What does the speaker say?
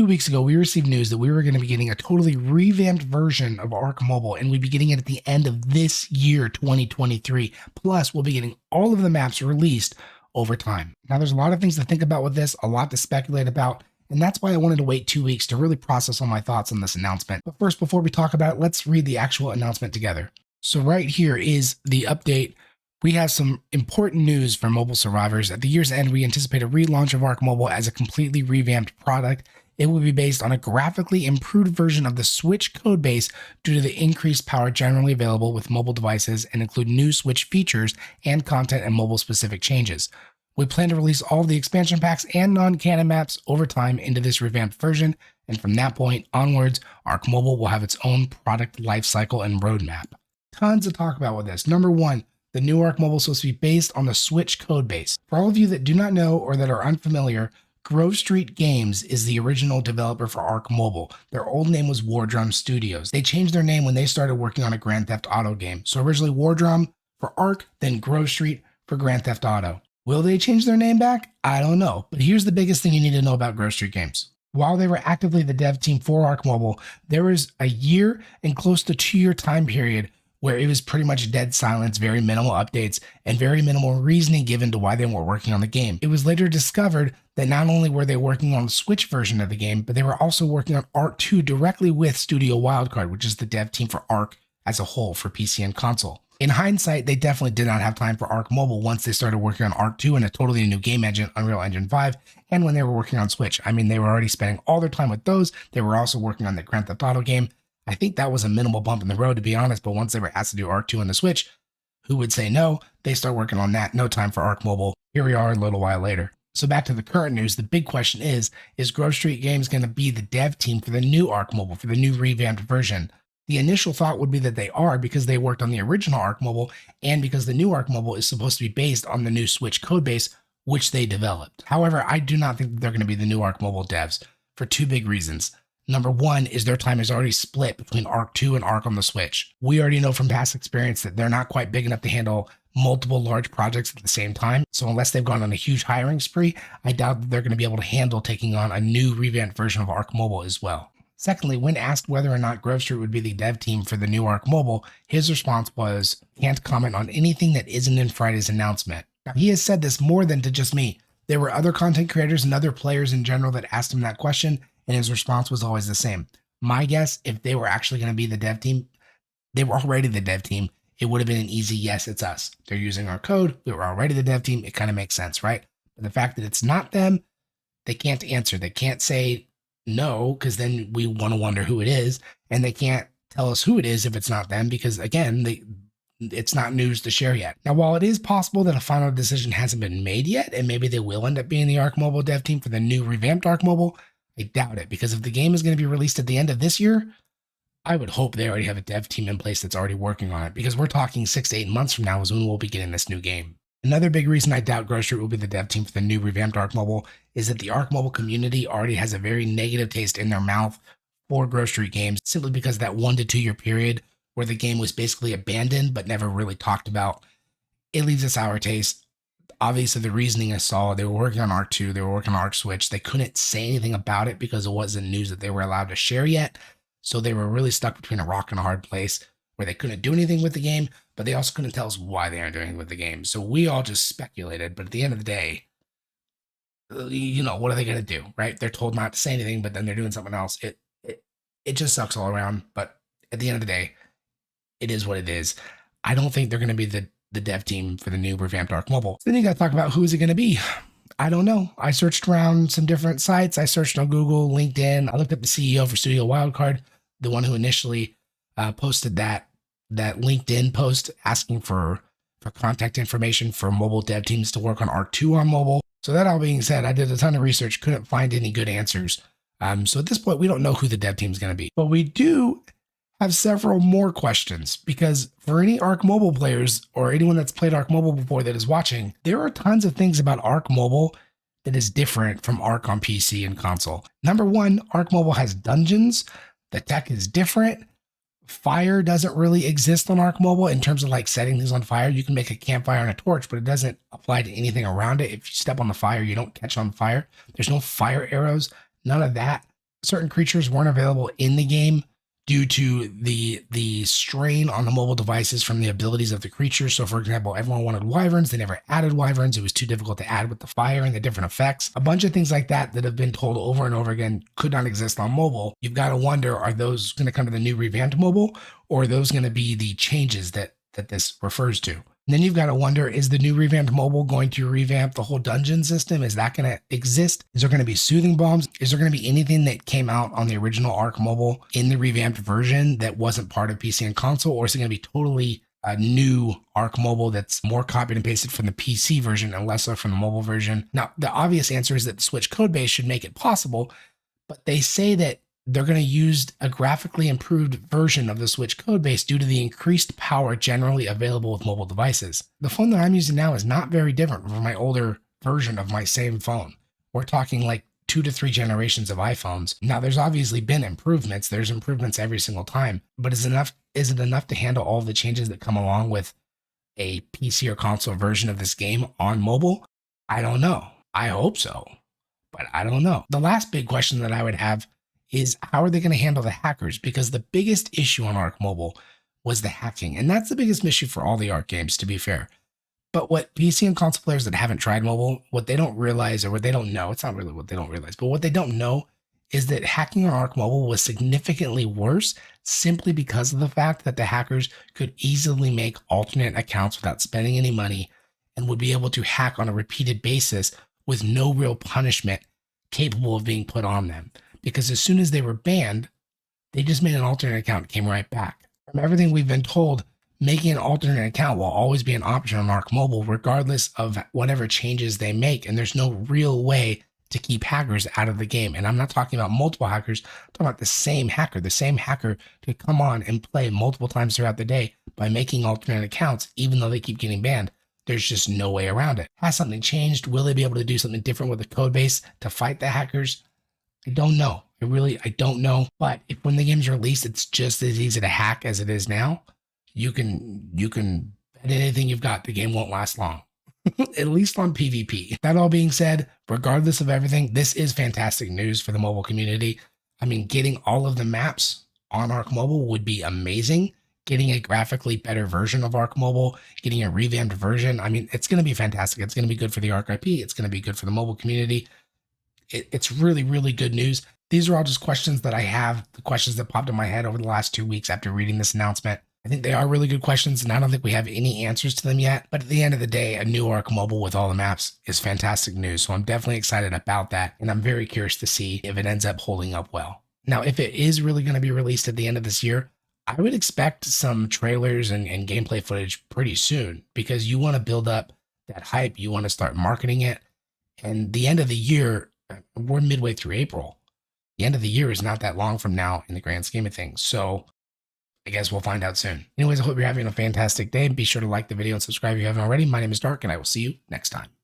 2 weeks ago, we received news that we were going to be getting a totally revamped version of Ark Mobile, and we'd be getting it at the end of this year, 2023. Plus, we'll be getting all of the maps released over time. Now, there's a lot of things to think about with this, a lot to speculate about, and that's why I wanted to wait 2 weeks to really process all my thoughts on this announcement. But first, before we talk about it, let's read the actual announcement together. So right here is the update. We have some important news for Mobile Survivors. At the year's end, we anticipate a relaunch of Ark Mobile as a completely revamped product. It will be based on a graphically improved version of the Switch codebase due to the increased power generally available with mobile devices and include new Switch features and content and mobile-specific changes. We plan to release all of the expansion packs and non-canon maps over time into this revamped version, and from that point onwards, Ark Mobile will have its own product lifecycle and roadmap. Tons to talk about with this. Number one, the new Ark Mobile is supposed to be based on the Switch codebase. For all of you that do not know or that are unfamiliar, Grove Street Games is the original developer for Ark Mobile. Their old name was War Drum Studios. They changed their name when they started working on a Grand Theft Auto game. So originally War Drum for Ark, then Grove Street for Grand Theft Auto. Will they change their name back? I don't know. But here's the biggest thing you need to know about Grove Street Games. While they were actively the dev team for Ark Mobile, there was a year and close to 2-year time period where it was pretty much dead silence, very minimal updates, and very minimal reasoning given to why they weren't working on the game. It was later discovered that not only were they working on the Switch version of the game, but they were also working on Ark 2 directly with Studio Wildcard, which is the dev team for Ark as a whole for PC and console. In hindsight, they definitely did not have time for Ark Mobile once they started working on Ark 2 and a totally new game engine, Unreal Engine 5, and when they were working on Switch. I mean, they were already spending all their time with those. They were also working on the Grand Theft Auto game. I think that was a minimal bump in the road, to be honest, but once they were asked to do Ark 2 on the Switch, who would say no? They start working on that. No time for Ark Mobile. Here we are a little while later. So back to the current news, the big question is Grove Street Games going to be the dev team for the new Ark Mobile, for the new revamped version? The initial thought would be that they are, because they worked on the original Ark Mobile and because the new Ark Mobile is supposed to be based on the new Switch codebase, which they developed. However, I do not think that they're going to be the new Ark Mobile devs for two big reasons. Number one is their time is already split between Ark 2 and Ark on the Switch. We already know from past experience that they're not quite big enough to handle multiple large projects at the same time. So unless they've gone on a huge hiring spree, I doubt that they're going to be able to handle taking on a new revamped version of Ark Mobile as well. Secondly, when asked whether or not Grove Street would be the dev team for the new Ark Mobile, his response was, "Can't comment on anything that isn't in Friday's announcement." Now, he has said this more than to just me. There were other content creators and other players in general that asked him that question, and his response was always the same. My guess, if they were actually going to be the dev team, they were already the dev team. It would have been an easy, yes, it's us. They're using our code. We were already the dev team. It kind of makes sense, right? But the fact that it's not them, they can't answer. They can't say no, because then we want to wonder who it is. And they can't tell us who it is if it's not them, because again, it's not news to share yet. Now, while it is possible that a final decision hasn't been made yet, and maybe they will end up being the Ark Mobile dev team for the new revamped Ark Mobile, I doubt it, because if the game is going to be released at the end of this year, I would hope they already have a dev team in place that's already working on it, because we're talking 6 to 8 months from now is when we'll be getting this new game. Another big reason I doubt Grove Street will be the dev team for the new revamped Ark Mobile is that the Ark Mobile community already has a very negative taste in their mouth for Grove Street Games, simply because that 1 to 2 year period where the game was basically abandoned but never really talked about, it leaves a sour taste. Obviously, the reasoning is solid. They were working on Ark 2. They were working on Ark Switch. They couldn't say anything about it because it wasn't news that they were allowed to share yet. So they were really stuck between a rock and a hard place where they couldn't do anything with the game, but they also couldn't tell us why they aren't doing it with the game. So we all just speculated. But at the end of the day, you know, what are they going to do, right? They're told not to say anything, but then they're doing something else. It just sucks all around. But at the end of the day, it is what it is. I don't think they're going to be the dev team for the new revamped Ark Mobile. Then you got to talk about who is it going to be. I don't know. I searched around some different sites. I searched on Google, LinkedIn. I looked up the CEO for Studio Wildcard, the one who initially posted that LinkedIn post asking for contact information for mobile dev teams to work on Ark 2 on mobile. So that all being said, I did a ton of research, couldn't find any good answers. So at this point, we don't know who the dev team is going to be. But we do have several more questions, because for any Ark Mobile players or anyone that's played Ark Mobile before that is watching, there are tons of things about Ark Mobile that is different from Ark on PC and console. Number one, Ark Mobile has dungeons. The tech is different. Fire doesn't really exist on Ark Mobile in terms of like setting things on fire. You can make a campfire and a torch, but it doesn't apply to anything around it. If you step on the fire, you don't catch on fire. There's no fire arrows, none of that. certain creatures weren't available in the game due to the strain on the mobile devices from the abilities of the creatures. So, for example, everyone wanted wyverns. They never added wyverns. It was too difficult to add with the fire and the different effects. A bunch of things like that that have been told over and over again could not exist on mobile. You've got to wonder, are those going to come to the new revamped mobile, or are those going to be the changes that this refers to? And then you've got to wonder, is the new revamped mobile going to revamp the whole dungeon system? Is that going to exist? Is there going to be soothing bombs? Is there going to be anything that came out on the original Ark Mobile in the revamped version that wasn't part of PC and console? Or is it going to be totally a new Ark Mobile that's more copied and pasted from the PC version and less so from the mobile version? Now, the obvious answer is that the Switch codebase should make it possible, but they say that they're going to use a graphically improved version of the Switch codebase due to the increased power generally available with mobile devices. The phone that I'm using now is not very different from my older version of my same phone. We're talking like 2 to 3 generations of iPhones. Now, there's obviously been improvements. There's improvements every single time, but is it enough to handle all the changes that come along with a PC or console version of this game on mobile? I don't know. I hope so, but I don't know. The last big question that I would have is, how are they going to handle the hackers? Because the biggest issue on Ark Mobile was the hacking. And that's the biggest issue for all the Ark games, to be fair. But what PC and console players that haven't tried mobile, what they don't realize, or what they don't know, it's not really what they don't realize, but what they don't know is that hacking on Ark Mobile was significantly worse simply because of the fact that the hackers could easily make alternate accounts without spending any money and would be able to hack on a repeated basis with no real punishment capable of being put on them. Because as soon as they were banned, they just made an alternate account and came right back. From everything we've been told, making an alternate account will always be an option on Ark Mobile, regardless of whatever changes they make. And there's no real way to keep hackers out of the game. And I'm not talking about multiple hackers, I'm talking about the same hacker. The same hacker could come on and play multiple times throughout the day by making alternate accounts, even though they keep getting banned. There's just no way around it. Has something changed? Will they be able to do something different with the code base to fight the hackers? I don't know. I don't know. But if when the game's released, it's just as easy to hack as it is now, you can bet anything you've got, the game won't last long. At least on PvP. That all being said, regardless of everything, this is fantastic news for the mobile community. I mean, getting all of the maps on Ark Mobile would be amazing. Getting a graphically better version of Ark Mobile, getting a revamped version. I mean, it's going to be fantastic. It's going to be good for the Ark IP. It's going to be good for the mobile community. It's really, really good news. These are all just questions that I have, the questions that popped in my head over the last 2 weeks after reading this announcement. I think they are really good questions, and I don't think we have any answers to them yet. But at the end of the day, a new Ark Mobile with all the maps is fantastic news. So I'm definitely excited about that, and I'm very curious to see if it ends up holding up well. Now, if it is really going to be released at the end of this year, I would expect some trailers and gameplay footage pretty soon, because you want to build up that hype. You want to start marketing it. And the end of the year, we're midway through April. The end of the year is not that long from now in the grand scheme of things. So I guess we'll find out soon. Anyways, I hope you're having a fantastic day. Be sure to like the video and subscribe if you haven't already. My name is Dark, and I will see you next time.